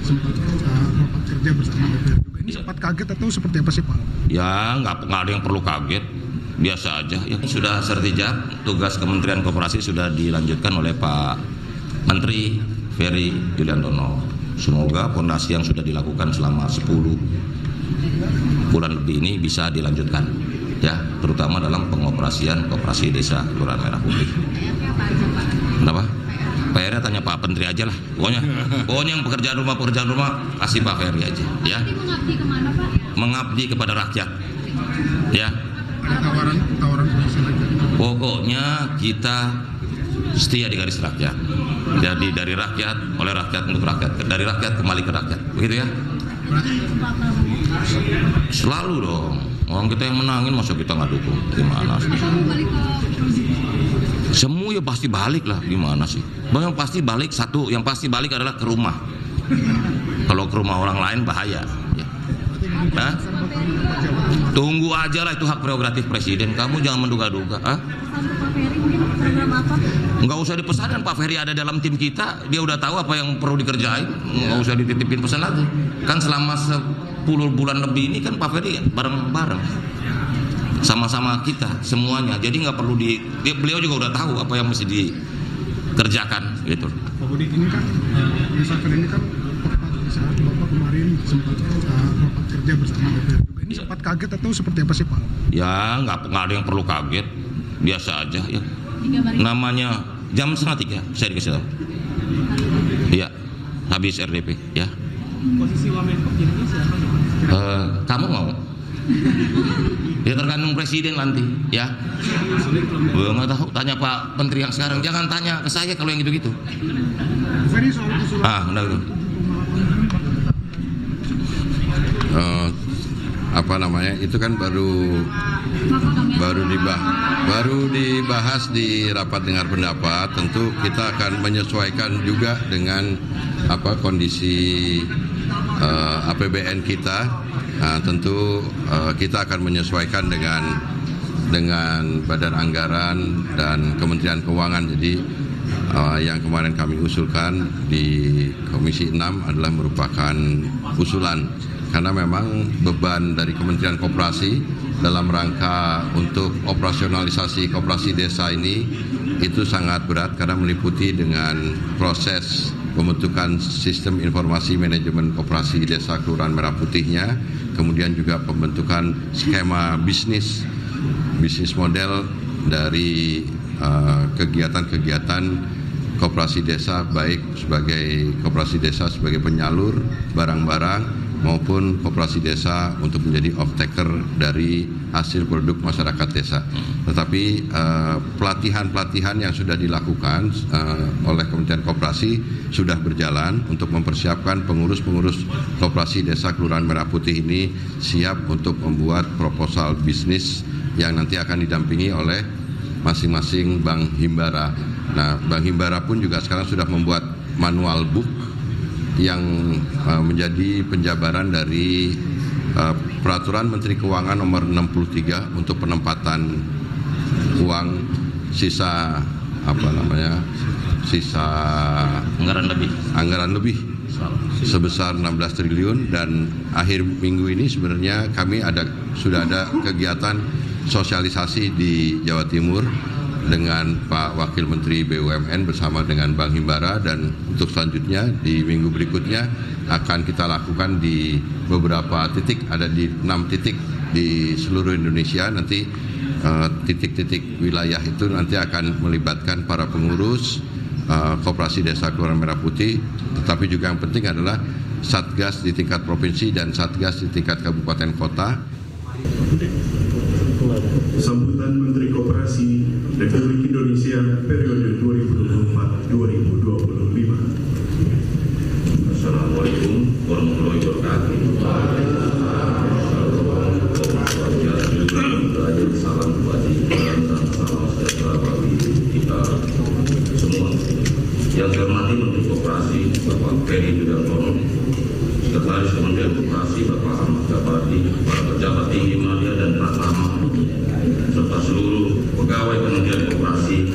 sempat rapat kerja bersama DPR juga. Ini sempat kaget atau seperti apa sih Pak? Ya nggak ada yang perlu kaget, biasa aja. Ya, sudah sertijab, tugas Kementerian Koperasi sudah dilanjutkan oleh Pak Menteri Ferry Yuliantono. Semoga fondasi yang sudah dilakukan selama 10 bulan lebih ini bisa dilanjutkan, ya, terutama dalam pengoperasian koperasi desa Kelurahan Merah Putih. Kenapa? PR-nya tanya Pak Menteri aja lah. Pokoknya yang pekerjaan rumah kasih Pak Ferry aja, ya. Mengabdi kemana Pak? Mengabdi kepada rakyat, ya. Ada tawaran posisi lagi. Pokoknya kita setia di garis rakyat. Jadi dari rakyat, oleh rakyat untuk rakyat, dari rakyat kembali ke rakyat, begitu ya? Selalu dong. Orang kita yang menangin, masa kita nggak dukung? Gimana sih? Semua ya pasti balik lah, gimana sih? Yang pasti balik satu, yang pasti balik adalah ke rumah. Kalau ke rumah orang lain bahaya. Ya. Nah, tunggu aja lah, itu hak prerogatif presiden. Kamu jangan menduga-duga. Nggak usah dipesankan, Pak Ferry ada dalam tim kita, dia udah tahu apa yang perlu dikerjain. Nggak usah dititipin pesan lagi. Kan selama 10 bulan lebih ini kan Pak Ferry bareng-bareng sama-sama kita semuanya, jadi nggak perlu beliau juga udah tahu apa yang mesti dikerjakan gitu. Pak Budi, ini kan misalkan ini kan tepat saat Bapak kemarin sempat rapat kerja bersama DPR juga. Ini sempat kaget atau seperti apa sih Pak? Ya nggak ada yang perlu kaget, biasa aja ya. Namanya jam 2:30 saya dikasih tahu. Iya, habis RDP ya. Posisi Wamenkop jadinya siapa? Kamu mau? Ya tergantung presiden nanti, ya. Nggak tahu, tanya Pak Menteri yang sekarang. Jangan tanya ke saya kalau yang gitu-gitu. Ferry, soal usulan Benar itu. Apa namanya? Itu kan baru dibahas di rapat dengar pendapat. Tentu kita akan menyesuaikan juga dengan kondisi APBN kita. Tentu kita akan menyesuaikan dengan Badan Anggaran dan Kementerian Keuangan. Jadi yang kemarin kami usulkan di Komisi 6 adalah merupakan usulan, karena memang beban dari Kementerian Koperasi dalam rangka untuk operasionalisasi koperasi desa ini itu sangat berat, karena meliputi dengan proses pembentukan sistem informasi manajemen koperasi desa Kelurahan Merah Putihnya, kemudian juga pembentukan skema bisnis model dari kegiatan-kegiatan koperasi desa, baik sebagai koperasi desa sebagai penyalur barang-barang maupun koperasi desa untuk menjadi off-taker dari hasil produk masyarakat desa. Tetapi pelatihan-pelatihan yang sudah dilakukan oleh Kementerian Koperasi sudah berjalan untuk mempersiapkan pengurus-pengurus koperasi desa Kelurahan Merah Putih ini siap untuk membuat proposal bisnis yang nanti akan didampingi oleh masing-masing Bank Himbara. Nah, Bank Himbara pun juga sekarang sudah membuat manual book yang menjadi penjabaran dari Peraturan Menteri Keuangan nomor 63 untuk penempatan uang sisa anggaran lebih sebesar 16 triliun, dan akhir minggu ini sebenarnya kami sudah ada kegiatan sosialisasi di Jawa Timur dengan Pak Wakil Menteri BUMN bersama dengan Bank Himbara, dan untuk selanjutnya di minggu berikutnya akan kita lakukan di beberapa titik, ada di 6 titik di seluruh Indonesia. Nanti titik-titik wilayah itu nanti akan melibatkan para pengurus koperasi desa Kelurahan Merah Putih, tetapi juga yang penting adalah satgas di tingkat provinsi dan satgas di tingkat kabupaten kota. Sambutan Menteri Koperasi Republik Indonesia periode 2024-2025. Assalamualaikum warahmatullahi wabarakatuh. Salam kebajikan dan salam sejahtera bagi kita semua. Yang saya hormati Menteri Koperasi Bapak Ferry Yuliantono, Sekretaris Kementerian Koperasi Bapak Ahmad Jabati, para pejabat tinggi media dan pratama, serta seluruh pegawai Kementerian Koperasi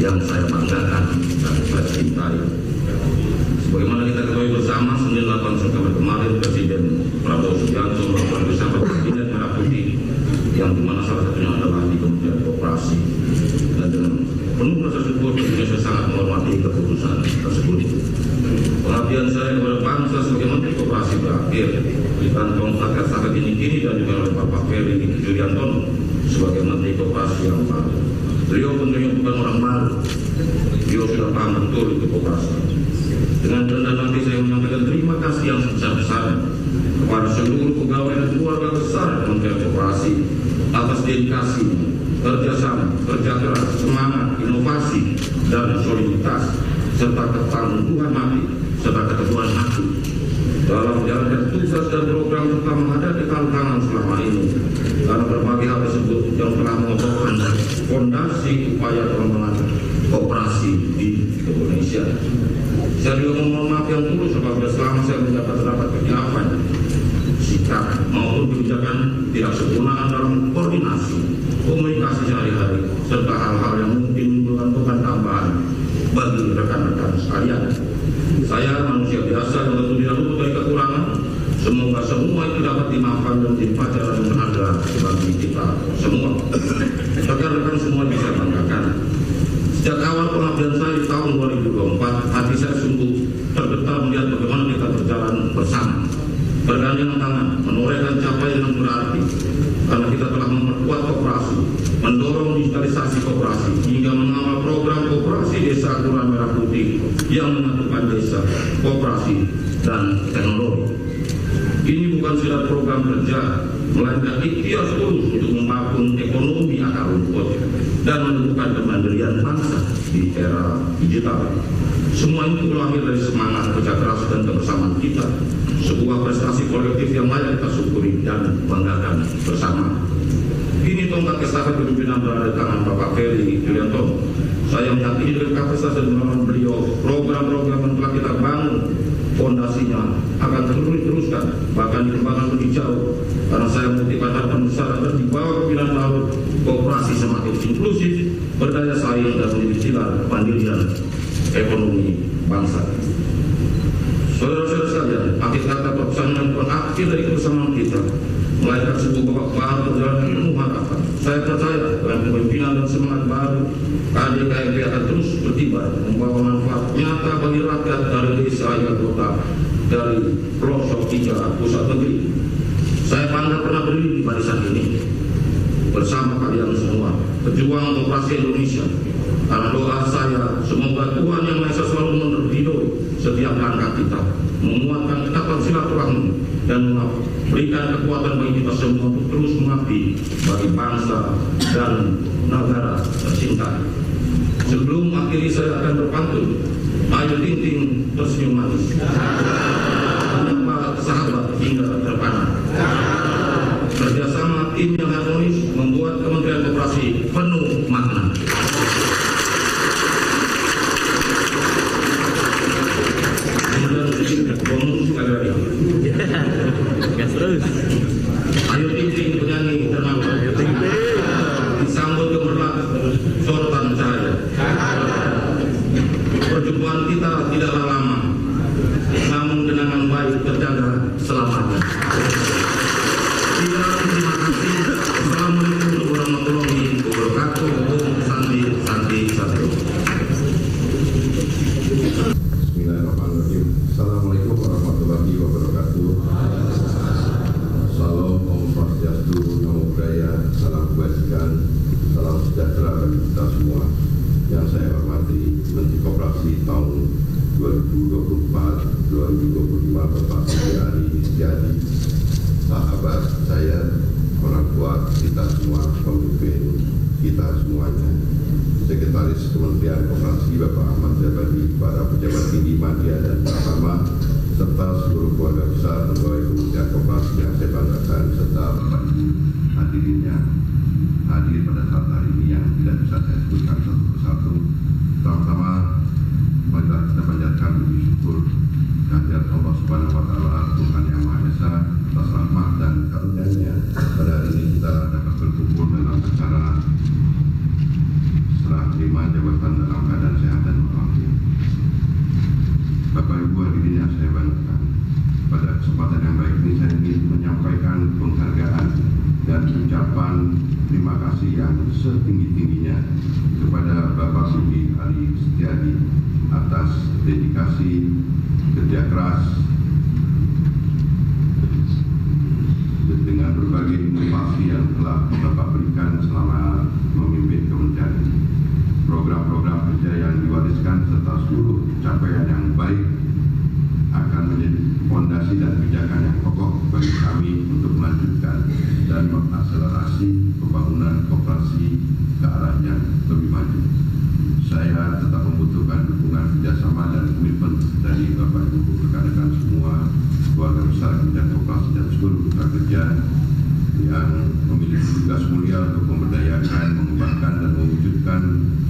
yang saya banggakan dan saya cintai. Sebagaimana kita ketahui bersama, Senin 8 diajukan oleh Bapak Ferry Yuliantono sebagai Menteri Koperasi yang baru. Beliau tentunya bukan orang baru, beliau sudah paham betul itu koperasi. Dengan rendah hati saya menyampaikan terima kasih yang sebesar-besarnya kepada seluruh pegawai dan keluarga besar Kementerian Koperasi atas dedikasinya, kerjasama, kerja keras, semangat, inovasi, dan soliditas, serta ketangguhan hati, serta keteguhan hati dalam menjalankan tugas dan program serta menghadapi tantangan selama ini. Karena berbagai hal tersebut yang telah mengokohkan fondasi upaya pengembangan koperasi di Indonesia. Saya juga mohon maaf yang tulus apabila selama saya menjabat terdapat kehilafan sikap maupun kebijakan tidak sempurnaan dalam koordinasi, komunikasi sehari-hari, serta hal-hal yang mungkin menimbulkan beban tambahan bagi rekan-rekan sekalian. Saya manusia biasa yang tentu tidak luput dari kekurangan. Semoga semua itu dapat dimaafkan dan menjadi pelajaran yang berharga bagi kita semua. Rekan-rekan semua bisa banggakan. Sejak awal pengabdian saya di tahun 2024, hati saya sungguh tergetar melihat bagaimana kita berjalan bersama, bergandengan tangan, menorehkan capaian yang berarti, karena kita telah memperkuat koperasi, mendorong digitalisasi koperasi, hingga mengawal program koperasi Desa Kelurahan Merah Putih yang menyatukan desa, koperasi, dan teknologi. Ini bukan sekedar program kerja, melainkan ikhtiar tulus untuk membangun ekonomi akar rumput dan menentukan kemandirian bangsa di era digital. Semua itu lahir dari semangat kerja keras dan kebersamaan kita, sebuah prestasi kolektif yang layak kita syukuri dan banggakan bersama. Ini tongkat estafet kepemimpinan berada di tangan Bapak Ferry Yuliantono. Saya meyakini dengan kapasitas dan pengalaman beliau, program-program yang telah kita bangun fondasinya akan terus diteruskan, bahkan dikembangkan lebih jauh. Karena saya memiliki harapan besar agar di bawah kepemimpinan baru koperasi semakin inklusif, berdaya saing, dan menjadi pilar kemandirian ekonomi bangsa. Saudara-saudara sekalian, akhir kata perpecahan bukan akhir dari kebersamaan kita, melainkan sebuah babak baru perjalanan yang penuh harapan. Saya percaya dengan kepemimpinan dan semangat baru, KDKMP akan terus berkibar, membawa manfaat nyata bagi rakyat dari desa hingga kota, dari pelosok hingga pusat negeri. Saya bangga pernah berdiri di barisan ini bersama kalian semua, pejuang koperasi Indonesia. Karena doa saya, semoga Tuhan Yang Maha Esa selalu meridhoi setiap langkah kita, menguatkan ikatan silaturahmi, dan memberikan kekuatan bagi kita semua untuk terus mengabdi bagi bangsa dan negara tercinta. Sebelum akhiri saya akan berpantun, ayo ting-ting tersenyum manis, menyapa sahabat hingga terpana. Kerjasama tim yang harmonis membuat Kementerian Koperasi penuh makna. Gas terus. Ayo ting-ting penyanyi ternama, disambut gemerlap sorotan cahaya. Perjumpaan kita tidaklah lama, namun kenangan baik terjaga selamanya. Terima kasih. Assalamualaikum warahmatullahi wabarakatuh. Santi, santi, santi. Bismillahirrahmanirrahim. Assalamualaikum warahmatullahi wabarakatuh. Salam, Om Swastiastu, Namo Buddhaya, salam kebajikan, salam sejahtera bagi kita semua. Yang saya hormati Menteri Koperasi tahun 2024-2025 Bapak Ferry Yuliantono, sahabat saya, orang tua kita semua, pemimpin kita semuanya, Sekretaris Kementerian Koperasi Bapak Ahmad Jabadi, para pejabat tinggi media dan bersama, serta seluruh keluarga besar pegawai Kementerian Koperasi yang saya banggakan, serta Bapak Ibu hadirinnya hadir pada saat hari ini yang tidak bisa saya sebutkan satu persatu. Pertama-tama, marilah kita panjatkan puji syukur kehadirat Allah Subhanahu Wa Taala, Tuhan Yang Maha Esa, atas rahmat dan karunia-Nya. Pada hari ini kita dapat berkumpul dalam acara serah terima jabatan dalam keadaan sehat dan walafiat. Bapak Ibu hadirin yang saya banggakan, pada kesempatan yang baik ini saya ingin menyampaikan penghargaan dan ucapan terima kasih yang setinggi-tingginya kepada Bapak Budi Ari Setiadi atas dedikasi, kerja keras dengan berbagai baik akan menjadi fondasi dan pijakan yang kokoh bagi kami untuk melanjutkan dan mengakselerasi pembangunan koperasi ke arah yang lebih maju. Saya tetap membutuhkan dukungan kerjasama dan komitmen dari Bapak Ibu rekan-rekan semua, keluarga besar Kementerian Koperasi dan seluruh mitra kerja yang memiliki tugas mulia untuk memberdayakan, mengembangkan dan mewujudkan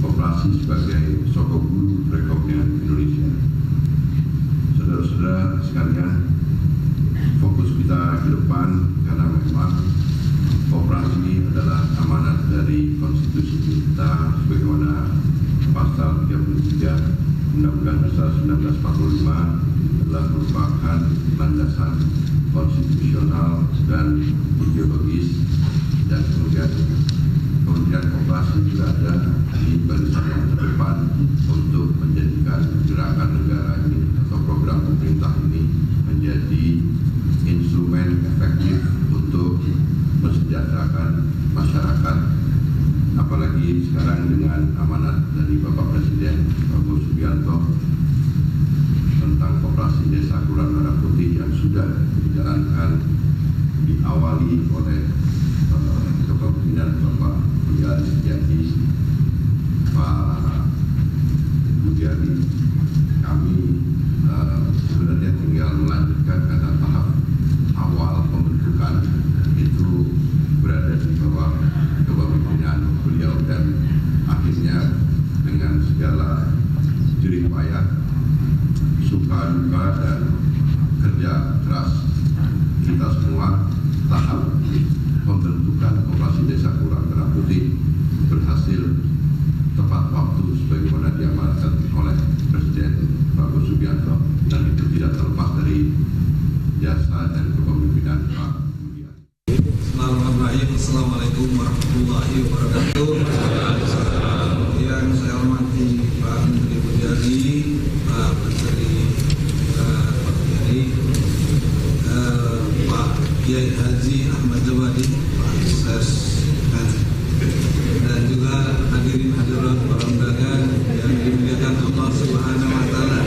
koperasi sebagai sokok guru perekonomian Indonesia. Saudara-saudara sekalian, fokus kita ke depan karena memang koperasi adalah amanat dari konstitusi kita sebagaimana pasal 33 Undang-Undang Dasar 1945 adalah merupakan landasan konstitusional dan ideologis, dan kemudian Kementerian Koperasi juga ada di barisan yang terdepan untuk menjadikan gerakan negara ini atau program pemerintah ini menjadi instrumen efektif untuk mensejahterakan masyarakat, apalagi sekarang dengan amanat dari Bapak Presiden Prabowo Subianto tentang koperasi desa Kelurahan Merah Putih yang sudah dijalankan, diawali oleh kepemimpinan Bapak Budi Setiadi, Pak Budiari. Kami sebenarnya tinggal melanjutkan karena tahap awal pembentukan itu berada di bawah kepemimpinan beliau, dan akhirnya dengan segala jerih payah, suka duka dan kerja keras kita semua, tahap pembentukan koperasi desa Kelurahan Merah Putih berhasil tepat waktu sebagaimana diamanatkan oleh Presiden Prabowo Subianto, dan itu tidak terlepas dari jasa dan kepemimpinan Pak Budiari. Bismillahirrahmanirrahim. Assalamualaikum warahmatullahi wabarakatuh. Yang saya hormati Pak Menteri Budiari, Pak Menteri Budiari, Pak Kiai Haji Ahmad Jawadi, Pak Ses, dan juga hadirin hadirat para undangan yang dimuliakan Allah Subhanahu wa Ta'ala.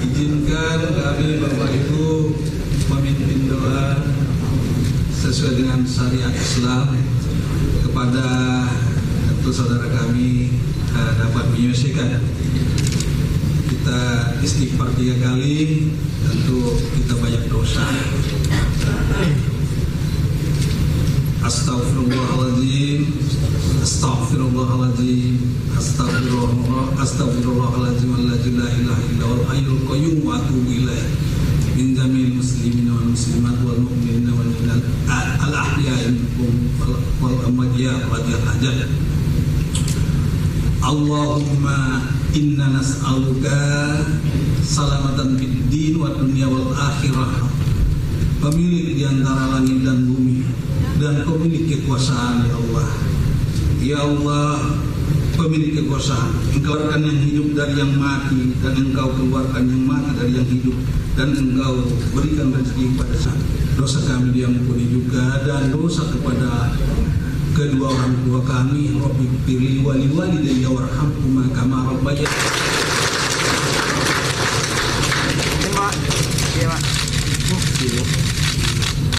Izinkan kami Bapak Ibu memimpin doa sesuai dengan syariat Islam kepada tentu saudara kami dapat menyelesaikan. Kita istighfar 3 kali, tentu kita banyak dosa. Astaghfirullahaladzim, astaghfirullahaladzim, astaghfirullahaladzim, la ilaha illa huwal hayyul qayyum wa atubu ilaih. Min jamil muslimin wal muslimat wal mu'minin wal mu'minat al ahya'i minkum wal amwat radhiyal hajat. Allahumma inna nas'aluka salamatan fid din wa dunya wal akhirah. Pemilik di antara langit dan bumi dan pemilik kekuasaan, ya Allah. Ya Allah, pemilik kekuasaan, Engkau keluarkan yang hidup dari yang mati, dan Engkau keluarkan yang mati dari yang hidup, dan Engkau berikan rezeki kepada saya. Dosa kami diampuni juga, dan dosa kepada kedua orang tua kami. Rabbi firli wa li walidayya warhamhuma kama rabbayani